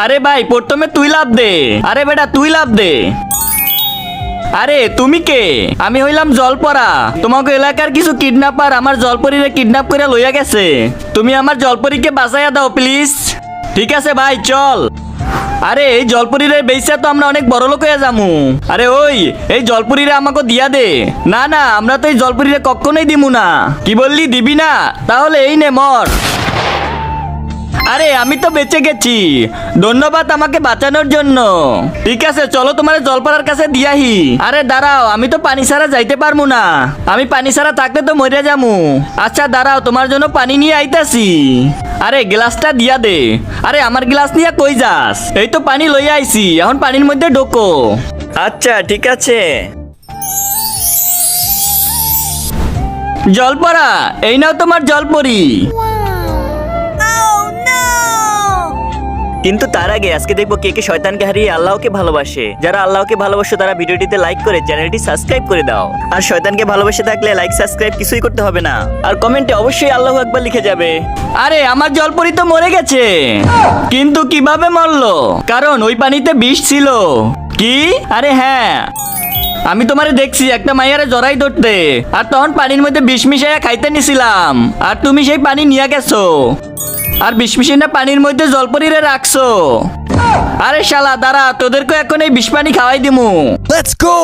আরে ভাই প্রথমে তুই লাভ দে। আরে বেটা তুই লাভ দে। আরে তুমি কে? আমি হইলাম জলপরা। তোমাকে এলাকার কিছু কিডন্যাপার আমার জলপরীরে কিডন্যাপ করে লইয়া গেছে। তুমি আমার জলপরীকে বাঁচাইয়া দাও প্লিজ। ঠিক আছে ভাই চল। আরে এই জলপরীরে বেইসা তো আমরা অনেক বড় লোক হয়ে যামু। আরে ওই এই জলপরীরে আমাকে দিয়া দে। না না আমরা তো এই জলপরীরে কখনোই দিমু না। কি বললি দিবি না? তাহলে এই নে মর। আরে আমি তো বেঁচে গেছি, ধন্যবাদ আমাকে বাঁচানোর জন্য। ঠিক আছে চলো তোমার জলপাড়ার কাছে দিয়াহি। আরে দাঁড়াও আমি তো পানি ছাড়া যাইতে পারবো না। আমি পানি ছাড়া থাকলে তো মরে যামু। আচ্ছা দাঁড়াও তোমার জন্য পানি নিয়ে আইতাছি। আরে গ্লাসটা দিয়া দে। আরে আমার গ্লাস নিয়ে কই যাস? এই তো পানি লইয়া আইছি, এখন পানির মধ্যে ঢোকো। আচ্ছা ঠিক আছে। জলপরা এই নাও তোমার জলপরি। কিন্তু তার আগে আজকে দেখবো কে কে শয়তানকে হারিয়ে আল্লাহকে ভালোবাসে। যারা আল্লাহকে ভালোবাসে তারা ভিডিওটিতে লাইক করে চ্যানেলটি সাবস্ক্রাইব করে দাও। আর শয়তানকে ভালোবাসে থাকলে লাইক সাবস্ক্রাইব কিছুই করতে হবে না। আর কমেন্টে অবশ্যই আল্লাহু আকবার লিখে যাবে। আরে আমার জলপরি তো মরে গেছে। কিন্তু কিভাবে মরলো? কারণ ওই পানিতে বিষ ছিল। কি? আরে হ্যাঁ আমি তোমারে দেখছি একটা মাইয়ারে জড়াই ধরতে, আর তখন পানির মধ্যে বিষ মিশাইয়া খাইতে নিছিলাম, আর তুমি সেই পানি নিয়ে গেছো। আর বিষ মিশাইয়া পানির মধ্যে জলপরীরে রাখছো। আরে শালা দাঁড়া তোদেরকে এখন এই বিষ পানি খাওয়াই দিমু। Let's go!